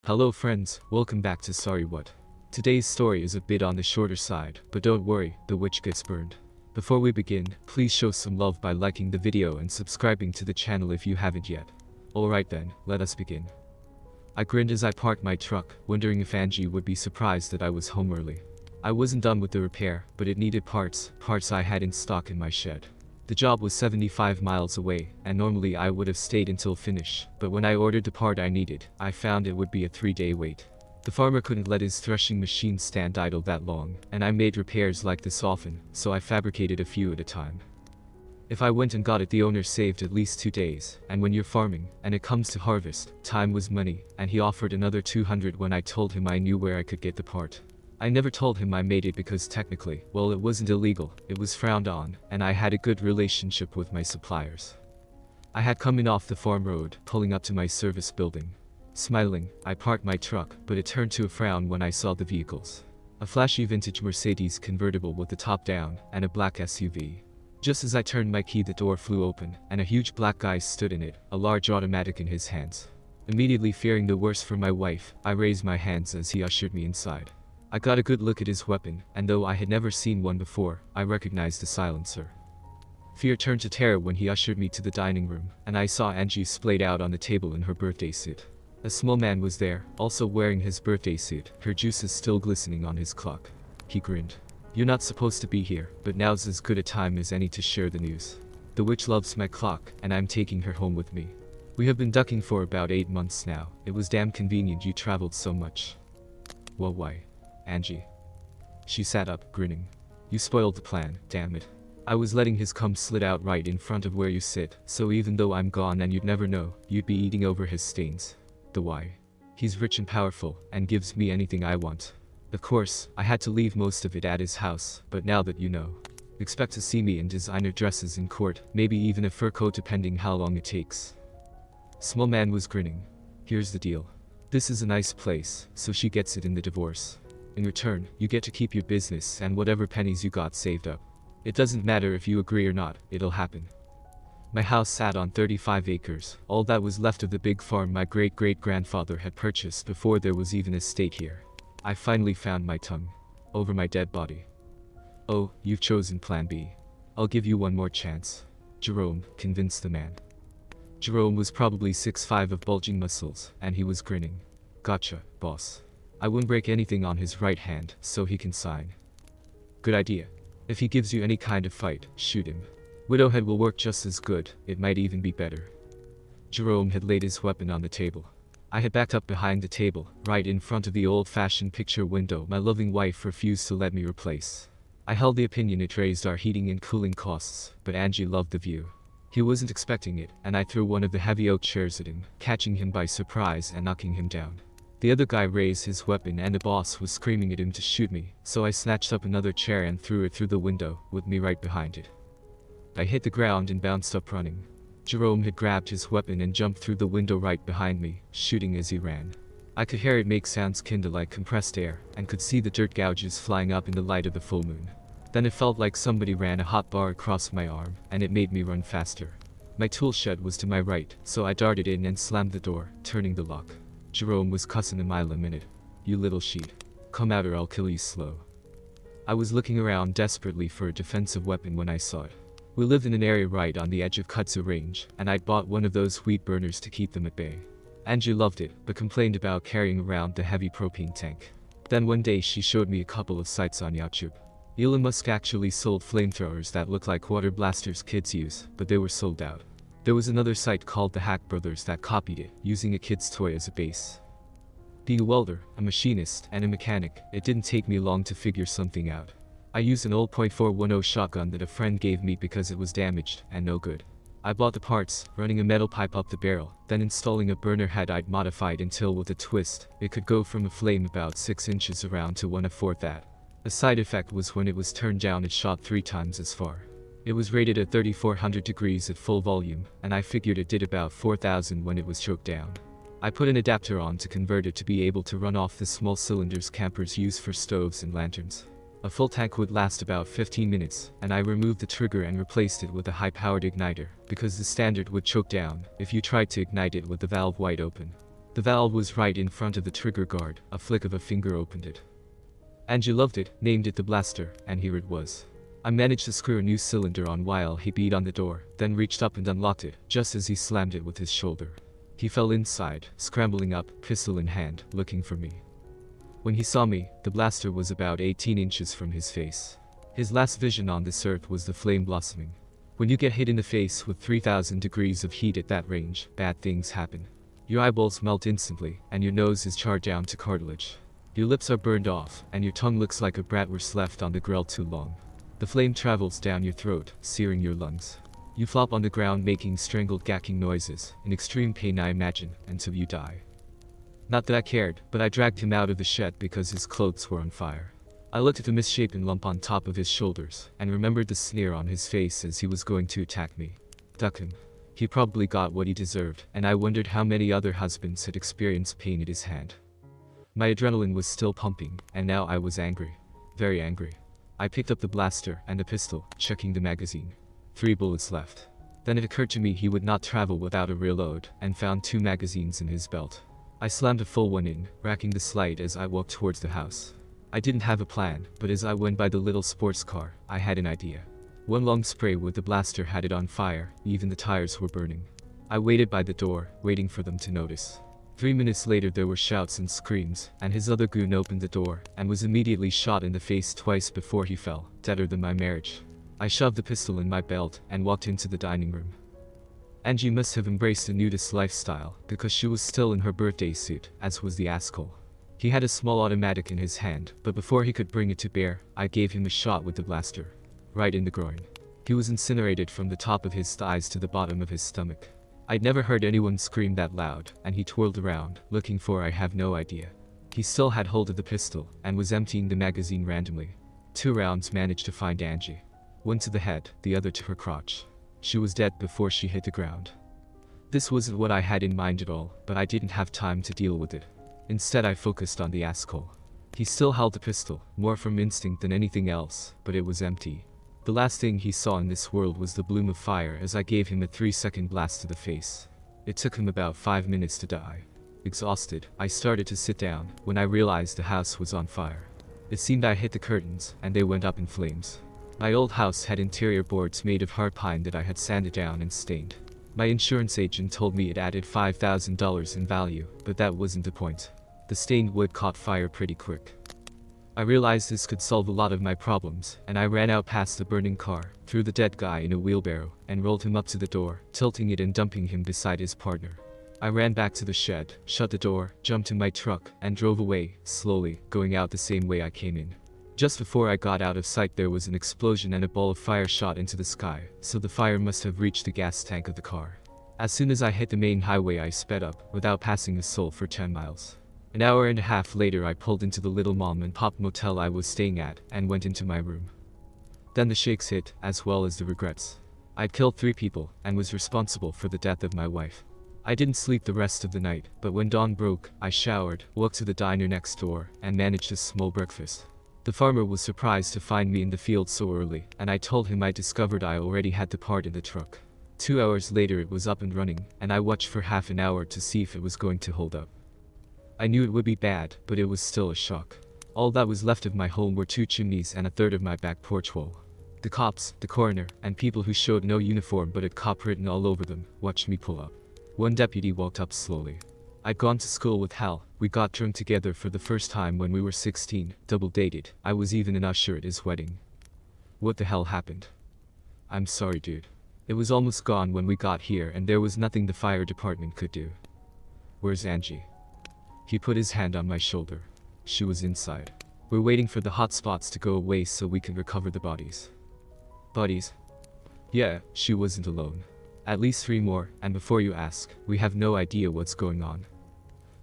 Hello friends, welcome back to Sorry What. Today's story is a bit on the shorter side, but don't worry, the witch gets burned. Before we begin, please show some love by liking the video and subscribing to the channel if you haven't yet. Alright then, let us begin. I grinned as I parked my truck, wondering if Angie would be surprised that I was home early. I wasn't done with the repair, but it needed parts I had in stock in my shed. The job was 75 miles away, and normally I would have stayed until finish, but when I ordered the part I needed, I found it would be a 3-day wait. The farmer couldn't let his threshing machine stand idle that long, and I made repairs like this often, so I fabricated a few at a time. If I went and got it, the owner saved at least 2 days, and when you're farming, and it comes to harvest, time was money, and he offered another 200 when I told him I knew where I could get the part. I never told him I made it because technically, well, it wasn't illegal, it was frowned on, and I had a good relationship with my suppliers. I had come in off the farm road, pulling up to my service building. Smiling, I parked my truck, but it turned to a frown when I saw the vehicles. A flashy vintage Mercedes convertible with the top down, and a black SUV. Just as I turned my key, the door flew open, and a huge black guy stood in it, a large automatic in his hands. Immediately fearing the worst for my wife, I raised my hands as he ushered me inside. I got a good look at his weapon, and though I had never seen one before, I recognized the silencer. Fear turned to terror when he ushered me to the dining room, and I saw Angie splayed out on the table in her birthday suit. A small man was there, also wearing his birthday suit, her juices still glistening on his clock. He grinned. "You're not supposed to be here, but now's as good a time as any to share the news. The witch loves my clock, and I'm taking her home with me. We have been ducking for about 8 months now. It was damn convenient you traveled so much." "Well, why, Angie?" She sat up, grinning. "You spoiled the plan, damn it. I was letting his cum slid out right in front of where you sit, so even though I'm gone and you'd never know, you'd be eating over his stains. The why? He's rich and powerful, and gives me anything I want. Of course, I had to leave most of it at his house, but now that you know. Expect to see me in designer dresses in court, maybe even a fur coat depending how long it takes." Small man was grinning. "Here's the deal. This is a nice place, so she gets it in the divorce. In return, you get to keep your business and whatever pennies you got saved up. It doesn't matter if you agree or not, it'll happen." My house sat on 35 acres, all that was left of the big farm my great-great-grandfather had purchased before there was even a state here. I finally found my tongue. Over my dead body. "Oh, you've chosen plan B. I'll give you one more chance." Jerome convinced the man. Jerome was probably 6'5" of bulging muscles, and he was grinning. "Gotcha, boss. I wouldn't break anything on his right hand, so he can sign." "Good idea. If he gives you any kind of fight, shoot him. Widowhead will work just as good, it might even be better." Jerome had laid his weapon on the table. I had backed up behind the table, right in front of the old-fashioned picture window my loving wife refused to let me replace. I held the opinion it raised our heating and cooling costs, but Angie loved the view. He wasn't expecting it, and I threw one of the heavy oak chairs at him, catching him by surprise and knocking him down. The other guy raised his weapon and the boss was screaming at him to shoot me, so I snatched up another chair and threw it through the window, with me right behind it. I hit the ground and bounced up running. Jerome had grabbed his weapon and jumped through the window right behind me, shooting as he ran. I could hear it make sounds kinda like compressed air, and could see the dirt gouges flying up in the light of the full moon. Then it felt like somebody ran a hot bar across my arm, and it made me run faster. My tool shed was to my right, so I darted in and slammed the door, turning the lock. Jerome was cussing a mile a minute. "You little sheet. Come out or I'll kill you slow." I was looking around desperately for a defensive weapon when I saw it. We lived in an area right on the edge of Kudzu Range, and I'd bought one of those wheat burners to keep them at bay. Angie loved it, but complained about carrying around the heavy propane tank. Then one day she showed me a couple of sites on YouTube. Elon Musk actually sold flamethrowers that look like water blasters kids use, but they were sold out. There was another site called the Hack Brothers that copied it, using a kid's toy as a base. Being a welder, a machinist, and a mechanic, it didn't take me long to figure something out. I used an old .410 shotgun that a friend gave me because it was damaged and no good. I bought the parts, running a metal pipe up the barrel, then installing a burner head I'd modified until with a twist, it could go from a flame about 6 inches around to 1/4 that. The side effect was when it was turned down it shot 3 times as far. It was rated at 3400 degrees at full volume, and I figured it did about 4000 when it was choked down. I put an adapter on to convert it to be able to run off the small cylinders campers use for stoves and lanterns. A full tank would last about 15 minutes, and I removed the trigger and replaced it with a high-powered igniter, because the standard would choke down if you tried to ignite it with the valve wide open. The valve was right in front of the trigger guard. A flick of a finger opened it. Angie loved it, named it the blaster, and here it was. I managed to screw a new cylinder on while he beat on the door, then reached up and unlocked it, just as he slammed it with his shoulder. He fell inside, scrambling up, pistol in hand, looking for me. When he saw me, the blaster was about 18 inches from his face. His last vision on this earth was the flame blossoming. When you get hit in the face with 3000 degrees of heat at that range, bad things happen. Your eyeballs melt instantly, and your nose is charred down to cartilage. Your lips are burned off, and your tongue looks like a bratwurst left on the grill too long. The flame travels down your throat, searing your lungs. You flop on the ground making strangled gacking noises, in extreme pain I imagine, until you die. Not that I cared, but I dragged him out of the shed because his clothes were on fire. I looked at the misshapen lump on top of his shoulders, and remembered the sneer on his face as he was going to attack me. Duck him. He probably got what he deserved, and I wondered how many other husbands had experienced pain at his hand. My adrenaline was still pumping, and now I was angry. Very angry. I picked up the blaster and the pistol, checking the magazine. 3 bullets left. Then it occurred to me he would not travel without a reload, and found 2 magazines in his belt. I slammed a full one in, racking the slide as I walked towards the house. I didn't have a plan, but as I went by the little sports car, I had an idea. One long spray with the blaster had it on fire, even the tires were burning. I waited by the door, waiting for them to notice. 3 minutes later there were shouts and screams, and his other goon opened the door, and was immediately shot in the face twice before he fell, deader than my marriage. I shoved the pistol in my belt, and walked into the dining room. Angie must have embraced a nudist lifestyle, because she was still in her birthday suit, as was the asshole. He had a small automatic in his hand, but before he could bring it to bear, I gave him a shot with the blaster. Right in the groin. He was incinerated from the top of his thighs to the bottom of his stomach. I'd never heard anyone scream that loud, and he twirled around, looking for I have no idea. He still had hold of the pistol, and was emptying the magazine randomly. 2 rounds managed to find Angie. One to the head, the other to her crotch. She was dead before she hit the ground. This wasn't what I had in mind at all, but I didn't have time to deal with it. Instead I focused on the asshole. He still held the pistol, more from instinct than anything else, but it was empty. The last thing he saw in this world was the bloom of fire as I gave him a 3-second blast to the face. It took him about 5 minutes to die. Exhausted, I started to sit down, when I realized the house was on fire. It seemed I hit the curtains, and they went up in flames. My old house had interior boards made of hard pine that I had sanded down and stained. My insurance agent told me it added $5,000 in value, but that wasn't the point. The stained wood caught fire pretty quick. I realized this could solve a lot of my problems, and I ran out past the burning car, threw the dead guy in a wheelbarrow, and rolled him up to the door, tilting it and dumping him beside his partner. I ran back to the shed, shut the door, jumped in my truck, and drove away, slowly, going out the same way I came in. Just before I got out of sight there was an explosion and a ball of fire shot into the sky, so the fire must have reached the gas tank of the car. As soon as I hit the main highway I sped up, without passing a soul for 10 miles. An hour and a half later I pulled into the little mom and pop motel I was staying at, and went into my room. Then the shakes hit, as well as the regrets. I'd killed 3 people, and was responsible for the death of my wife. I didn't sleep the rest of the night, but when dawn broke, I showered, walked to the diner next door, and managed a small breakfast. The farmer was surprised to find me in the field so early, and I told him I discovered I already had the part in the truck. 2 hours later it was up and running, and I watched for half an hour to see if it was going to hold up. I knew it would be bad, but it was still a shock. All that was left of my home were 2 chimneys and a third of my back porch wall. The cops, the coroner, and people who showed no uniform but had cop written all over them, watched me pull up. One deputy walked up slowly. I'd gone to school with Hal. We got drunk together for the first time when we were 16, double dated. I was even an usher at his wedding. What the hell happened? I'm sorry, dude. It was almost gone when we got here and there was nothing the fire department could do. Where's Angie? He put his hand on my shoulder. She was inside. We're waiting for the hot spots to go away so we can recover the bodies. Bodies? Yeah, she wasn't alone. At least 3 more, and before you ask, we have no idea what's going on.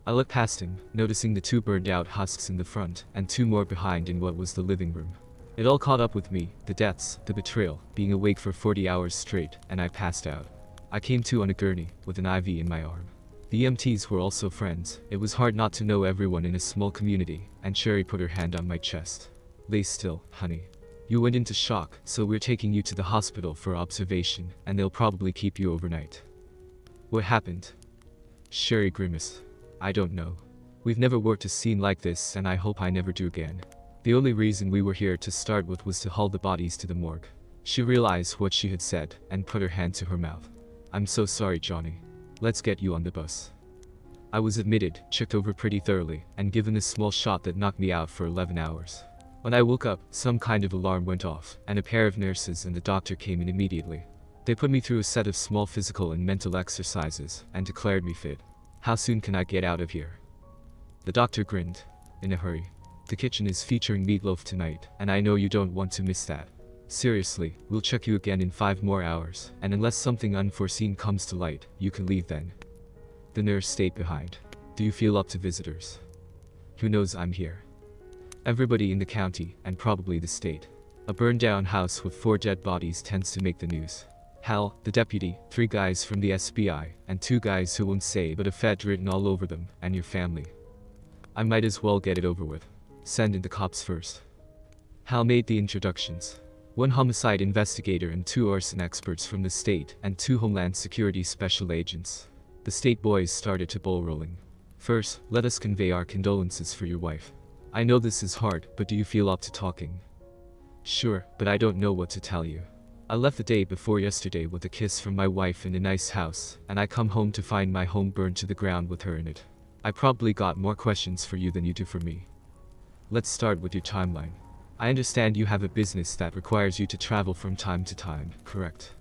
I looked past him, noticing the 2 burned out husks in the front, and 2 more behind in what was the living room. It all caught up with me, the deaths, the betrayal, being awake for 40 hours straight, and I passed out. I came to on a gurney, with an IV in my arm. The EMTs were also friends. It was hard not to know everyone in a small community, and Sherry put her hand on my chest. Lay still, honey. You went into shock, so we're taking you to the hospital for observation, and they'll probably keep you overnight. What happened? Sherry grimaced. I don't know. We've never worked a scene like this and I hope I never do again. The only reason we were here to start with was to haul the bodies to the morgue. She realized what she had said and put her hand to her mouth. I'm so sorry, Johnny. Let's get you on the bus. I was admitted, checked over pretty thoroughly, and given a small shot that knocked me out for 11 hours. When I woke up, some kind of alarm went off, and a pair of nurses and the doctor came in immediately. They put me through a set of small physical and mental exercises, and declared me fit. How soon can I get out of here? The doctor grinned. In a hurry. The kitchen is featuring meatloaf tonight, and I know you don't want to miss that. Seriously, we'll check you again in 5 more hours, and unless something unforeseen comes to light, you can leave then. The nurse stayed behind. Do you feel up to visitors? Who knows, I'm here. Everybody in the county, and probably the state. A burned down house with 4 dead bodies tends to make the news. Hal, the deputy, 3 guys from the SBI, and 2 guys who won't say but a Fed written all over them, and your family. I might as well get it over with. Send in the cops first. Hal made the introductions. 1 homicide investigator and 2 arson experts from the state, and 2 Homeland Security special agents. The state boys started to ball rolling. First, let us convey our condolences for your wife. I know this is hard, but do you feel up to talking? Sure, but I don't know what to tell you. I left the day before yesterday with a kiss from my wife in a nice house, and I come home to find my home burned to the ground with her in it. I probably got more questions for you than you do for me. Let's start with your timeline. I understand you have a business that requires you to travel from time to time, correct?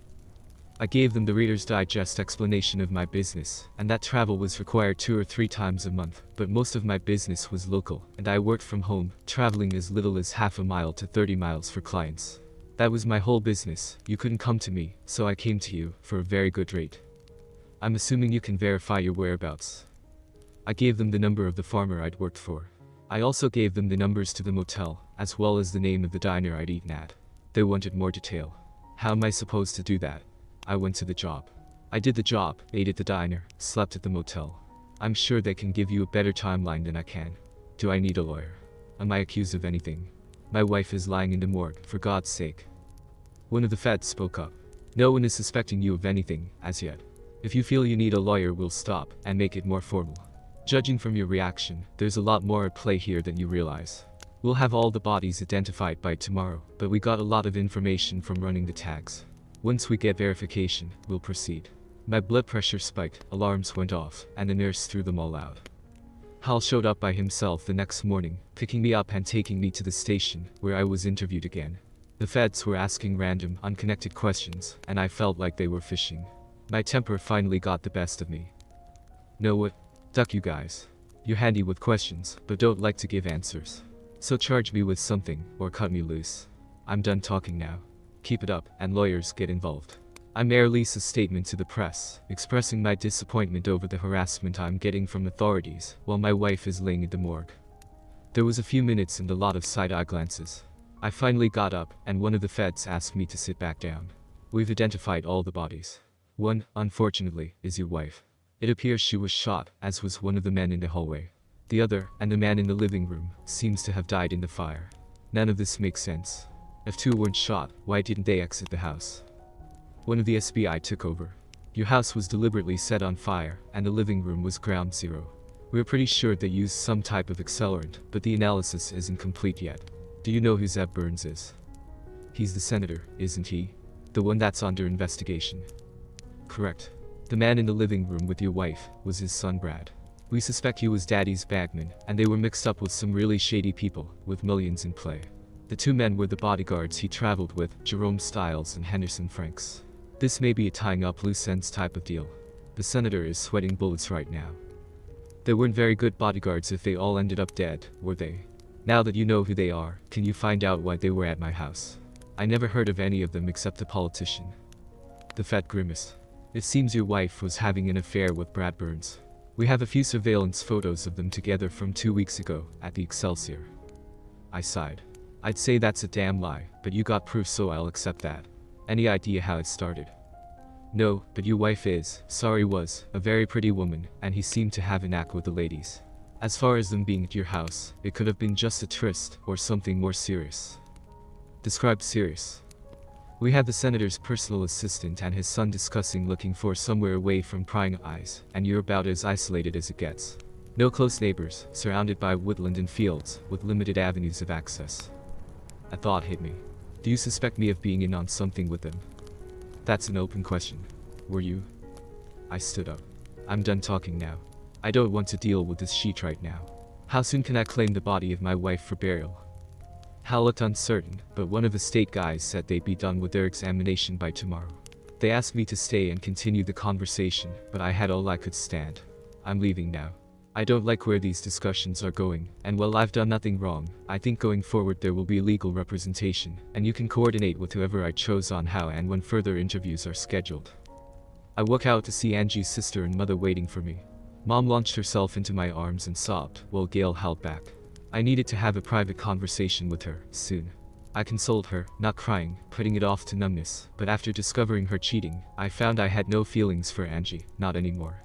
I gave them the Reader's Digest explanation of my business, and that travel was required 2 or 3 times a month, but most of my business was local, and I worked from home, traveling as little as half a mile to 30 miles for clients. That was my whole business. You couldn't come to me, so I came to you, for a very good rate. I'm assuming you can verify your whereabouts. I gave them the number of the farmer I'd worked for. I also gave them the numbers to the motel, as well as the name of the diner I'd eaten at. They wanted more detail. How am I supposed to do that? I went to the job. I did the job, ate at the diner, slept at the motel. I'm sure they can give you a better timeline than I can. Do I need a lawyer? Am I accused of anything? My wife is lying in the morgue, for God's sake. One of the feds spoke up. No one is suspecting you of anything, as yet. If you feel you need a lawyer, we'll stop, and make it more formal. Judging from your reaction, there's a lot more at play here than you realize. We'll have all the bodies identified by tomorrow, but we got a lot of information from running the tags. Once we get verification, we'll proceed. My blood pressure spiked, alarms went off, and the nurse threw them all out. Hal showed up by himself the next morning, picking me up and taking me to the station, where I was interviewed again. The feds were asking random, unconnected questions, and I felt like they were fishing. My temper finally got the best of me. Know what? Duck you guys. You're handy with questions, but don't like to give answers. So charge me with something, or cut me loose. I'm done talking now. Keep it up, and lawyers get involved. I merely released a statement to the press, expressing my disappointment over the harassment I'm getting from authorities, while my wife is laying in the morgue. There was a few minutes and a lot of side-eye glances. I finally got up, and one of the feds asked me to sit back down. We've identified all the bodies. One, unfortunately, is your wife. It appears she was shot, as was one of the men in the hallway. The other, and the man in the living room, seems to have died in the fire. None of this makes sense. If 2 weren't shot, why didn't they exit the house? One of the SBI took over. Your house was deliberately set on fire, and the living room was ground zero. We're pretty sure they used some type of accelerant, but the analysis isn't complete yet. Do you know who Zeb Burns is? He's the senator, isn't he? The one that's under investigation. Correct. The man in the living room with your wife was his son Brad. We suspect he was Daddy's bagman, and they were mixed up with some really shady people, with millions in play. The 2 men were the bodyguards he traveled with, Jerome Stiles and Henderson Franks. This may be a tying up loose ends type of deal. The senator is sweating bullets right now. They weren't very good bodyguards if they all ended up dead, were they? Now that you know who they are, can you find out why they were at my house? I never heard of any of them except the politician. The Fed grimaced. It seems your wife was having an affair with Brad Burns. We have a few surveillance photos of them together from 2 weeks ago, at the Excelsior. I sighed. I'd say that's a damn lie, but you got proof, so I'll accept that. Any idea how it started? No, but your wife was, a very pretty woman, and he seemed to have a knack with the ladies. As far as them being at your house, it could have been just a tryst, or something more serious. Describe serious. We had the senator's personal assistant and his son discussing looking for somewhere away from prying eyes, and you're about as isolated as it gets. No close neighbors, surrounded by woodland and fields, with limited avenues of access. A thought hit me. Do you suspect me of being in on something with them? That's an open question. Were you? I stood up. I'm done talking now. I don't want to deal with this shit right now. How soon can I claim the body of my wife for burial? Hal looked uncertain, but one of the state guys said they'd be done with their examination by tomorrow. They asked me to stay and continue the conversation, but I had all I could stand. I'm leaving now. I don't like where these discussions are going, and while I've done nothing wrong, I think going forward there will be legal representation, and you can coordinate with whoever I chose on how and when further interviews are scheduled. I walk out to see Angie's sister and mother waiting for me. Mom launched herself into my arms and sobbed, while Gail held back. I needed to have a private conversation with her, soon. I consoled her, not crying, putting it off to numbness, but after discovering her cheating, I found I had no feelings for Angie, not anymore.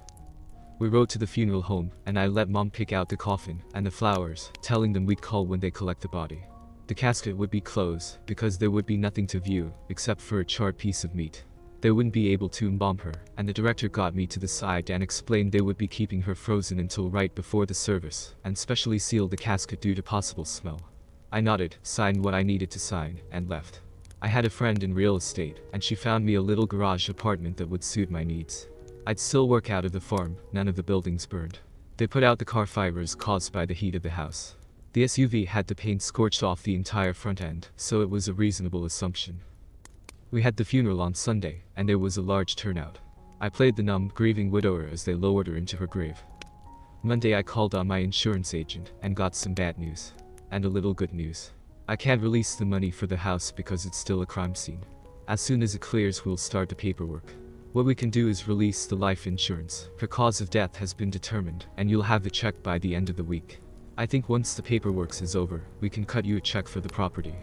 We rode to the funeral home, and I let Mom pick out the coffin and the flowers, telling them we'd call when they collect the body. The casket would be closed, because there would be nothing to view, except for a charred piece of meat. They wouldn't be able to embalm her, and the director got me to the side and explained they would be keeping her frozen until right before the service, and specially sealed the casket due to possible smell. I nodded, signed what I needed to sign, and left. I had a friend in real estate, and she found me a little garage apartment that would suit my needs. I'd still work out of the farm, none of the buildings burned. They put out the car fibers caused by the heat of the house. The SUV had the paint scorched off the entire front end, so it was a reasonable assumption. We had the funeral on Sunday, and there was a large turnout. I played the numb, grieving widower as they lowered her into her grave. Monday I called on my insurance agent, and got some bad news. And a little good news. I can't release the money for the house because it's still a crime scene. As soon as it clears we'll start the paperwork. What we can do is release the life insurance. Her cause of death has been determined, and you'll have the check by the end of the week. I think once the paperwork is over, we can cut you a check for the property.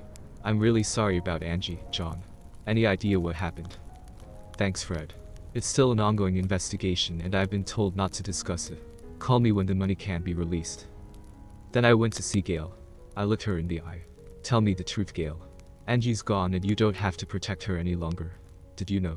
I'm really sorry about Angie, John. Any idea what happened? Thanks, Fred. It's still an ongoing investigation and I've been told not to discuss it. Call me when the money can be released. Then I went to see Gail. I looked her in the eye. Tell me the truth, Gail. Angie's gone and you don't have to protect her any longer. Did you know?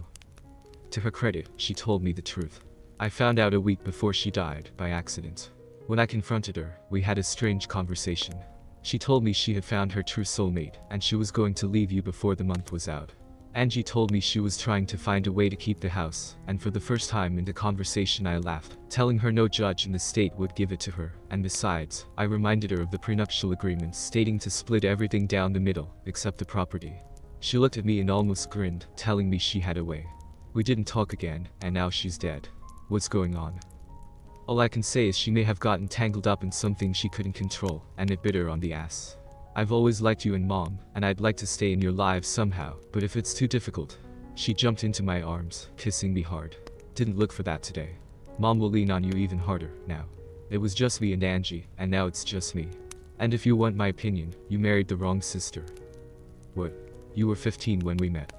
To her credit, she told me the truth. I found out a week before she died, by accident. When I confronted her, we had a strange conversation. She told me she had found her true soulmate, and she was going to leave you before the month was out. Angie told me she was trying to find a way to keep the house, and for the first time in the conversation I laughed, telling her no judge in the state would give it to her, and besides, I reminded her of the prenuptial agreement stating to split everything down the middle, except the property. She looked at me and almost grinned, telling me she had a way. We didn't talk again, and now she's dead. What's going on? All I can say is she may have gotten tangled up in something she couldn't control, and it bit her on the ass. I've always liked you and Mom, and I'd like to stay in your lives somehow, but if it's too difficult. She jumped into my arms, kissing me hard. Didn't look for that today. Mom will lean on you even harder, now. It was just me and Angie, and now it's just me. And if you want my opinion, you married the wrong sister. What? You were 15 when we met.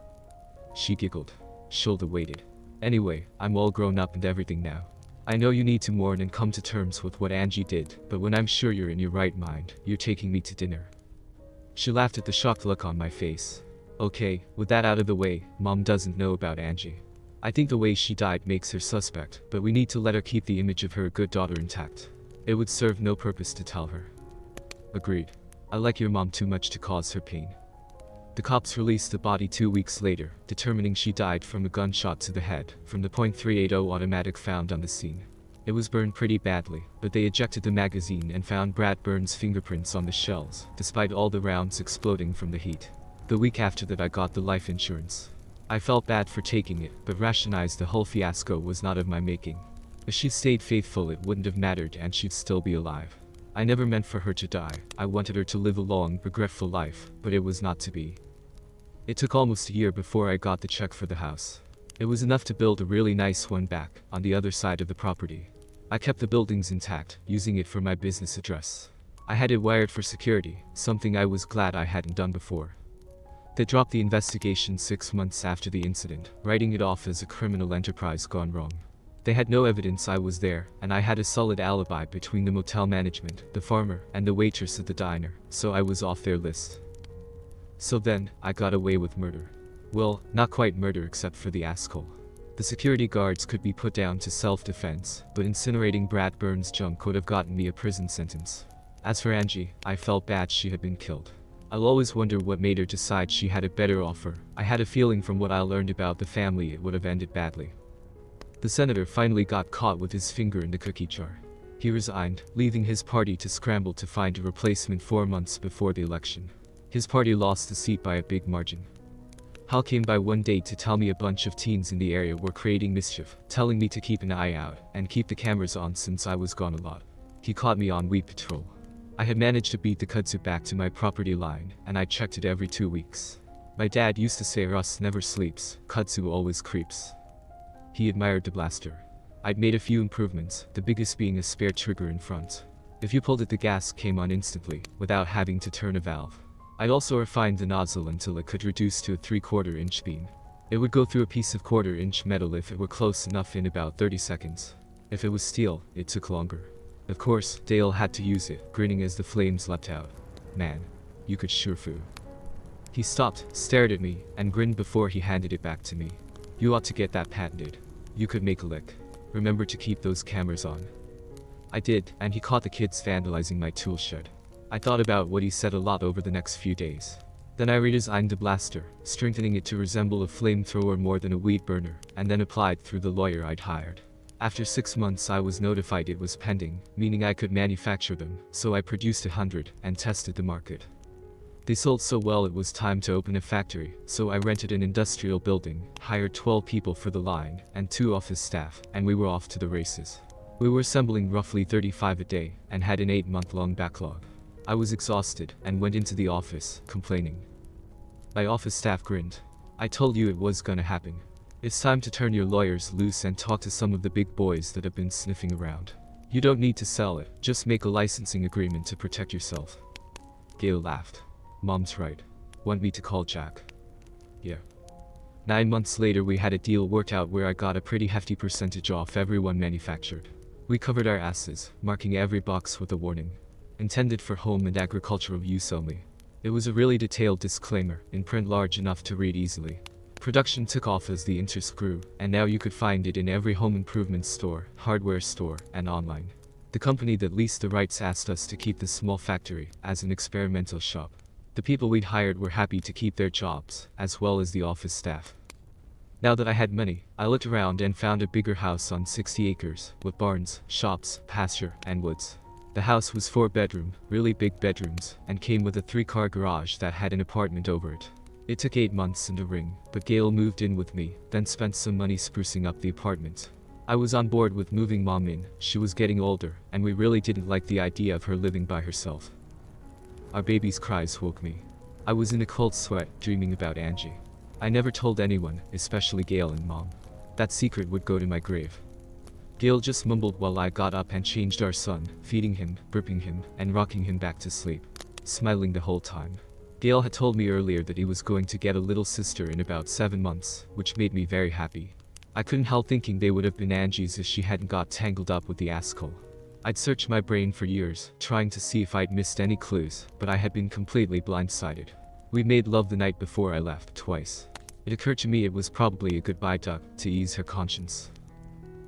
She giggled. Shoulder weighted. Anyway, I'm all grown up and everything now. I know you need to mourn and come to terms with what Angie did, but when I'm sure you're in your right mind, you're taking me to dinner. She laughed at the shocked look on my face. Okay, with that out of the way, Mom doesn't know about Angie. I think the way she died makes her suspect, but we need to let her keep the image of her good daughter intact. It would serve no purpose to tell her. Agreed. I like your mom too much to cause her pain. The cops released the body 2 weeks later, determining she died from a gunshot to the head, from the .380 automatic found on the scene. It was burned pretty badly, but they ejected the magazine and found Brad Burns' fingerprints on the shells, despite all the rounds exploding from the heat. The week after that I got the life insurance. I felt bad for taking it, but rationalized the whole fiasco was not of my making. If she'd stayed faithful it wouldn't have mattered and she'd still be alive. I never meant for her to die. I wanted her to live a long, regretful life, but it was not to be. It took almost a year before I got the check for the house. It was enough to build a really nice one back, on the other side of the property. I kept the buildings intact, using it for my business address. I had it wired for security, something I was glad I hadn't done before. They dropped the investigation 6 months after the incident, writing it off as a criminal enterprise gone wrong. They had no evidence I was there, and I had a solid alibi between the motel management, the farmer, and the waitress at the diner, so I was off their list. So then, I got away with murder. Well, not quite murder except for the asshole. The security guards could be put down to self-defense, but incinerating Brad Burns' junk would have gotten me a prison sentence. As for Angie, I felt bad she had been killed. I'll always wonder what made her decide she had a better offer. I had a feeling from what I learned about the family it would have ended badly. The senator finally got caught with his finger in the cookie jar. He resigned, leaving his party to scramble to find a replacement 4 months before the election. His party lost the seat by a big margin. Hal came by one day to tell me a bunch of teens in the area were creating mischief, telling me to keep an eye out and keep the cameras on since I was gone a lot. He caught me on weed patrol. I had managed to beat the kudzu back to my property line, and I checked it every 2 weeks. My dad used to say Russ never sleeps, kudzu always creeps. He admired the blaster. I'd made a few improvements, the biggest being a spare trigger in front. If you pulled it, the gas came on instantly, without having to turn a valve. I'd also refined the nozzle until it could reduce to a 3/4 inch beam. It would go through a piece of 1/4 inch metal if it were close enough in about 30 seconds. If it was steel, it took longer. Of course, Dale had to use it, grinning as the flames leapt out. Man, you could sure foo. He stopped, stared at me, and grinned before he handed it back to me. You ought to get that patented. You could make a lick. Remember to keep those cameras on. I did, and he caught the kids vandalizing my tool shed. I thought about what he said a lot over the next few days. Then I redesigned the blaster, strengthening it to resemble a flamethrower more than a weed burner, and then applied through the lawyer I'd hired. After 6 months I was notified it was pending, meaning I could manufacture them, so I produced 100 and tested the market. They sold so well it was time to open a factory, so I rented an industrial building, hired 12 people for the line, and 2 office staff, and we were off to the races. We were assembling roughly 35 a day, and had an 8-month-long backlog. I was exhausted, and went into the office, complaining. My office staff grinned. I told you it was gonna happen. It's time to turn your lawyers loose and talk to some of the big boys that have been sniffing around. You don't need to sell it, just make a licensing agreement to protect yourself. Gail laughed. Mom's right. Want me to call Jack? Yeah. 9 months later we had a deal worked out where I got a pretty hefty percentage off everyone manufactured. We covered our asses, marking every box with a warning. Intended for home and agricultural use only. It was a really detailed disclaimer, in print large enough to read easily. Production took off as the interest grew, and now you could find it in every home improvement store, hardware store, and online. The company that leased the rights asked us to keep the small factory as an experimental shop. The people we'd hired were happy to keep their jobs, as well as the office staff. Now that I had money, I looked around and found a bigger house on 60 acres, with barns, shops, pasture, and woods. The house was 4-bedroom, really big bedrooms, and came with a 3-car garage that had an apartment over it. It took 8 months and a ring, but Gail moved in with me, then spent some money sprucing up the apartment. I was on board with moving Mom in. She was getting older, and we really didn't like the idea of her living by herself. Our baby's cries woke me. I was in a cold sweat, dreaming about Angie. I never told anyone, especially Gail and Mom. That secret would go to my grave. Gail just mumbled while I got up and changed our son, feeding him, burping him, and rocking him back to sleep, smiling the whole time. Gail had told me earlier that he was going to get a little sister in about 7 months, which made me very happy. I couldn't help thinking they would have been Angie's if she hadn't got tangled up with the asshole. I'd searched my brain for years, trying to see if I'd missed any clues, but I had been completely blindsided. We made love the night before I left, twice. It occurred to me it was probably a goodbye duck, to ease her conscience.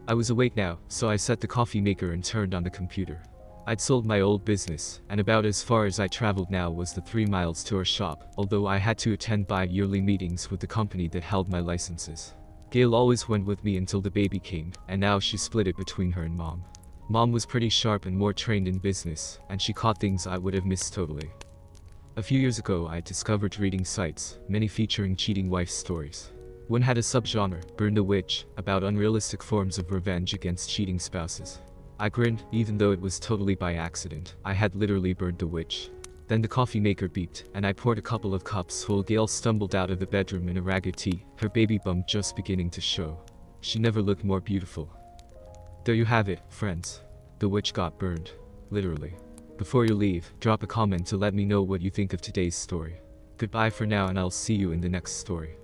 I was awake now, so I set the coffee maker and turned on the computer. I'd sold my old business, and about as far as I traveled now was the 3 miles to our shop, although I had to attend bi-yearly meetings with the company that held my licenses. Gail always went with me until the baby came, and now she split it between her and Mom. Mom was pretty sharp and more trained in business, and she caught things I would have missed totally. A few years ago I discovered reading sites, many featuring cheating wife stories. One had a subgenre, Burn the Witch, about unrealistic forms of revenge against cheating spouses. I grinned, even though it was totally by accident. I had literally burned the witch. Then the coffee maker beeped, and I poured a couple of cups while Gail stumbled out of the bedroom in a ragged tee, her baby bump just beginning to show. She never looked more beautiful. There you have it, friends. The witch got burned. Literally. Before you leave, drop a comment to let me know what you think of today's story. Goodbye for now, and I'll see you in the next story.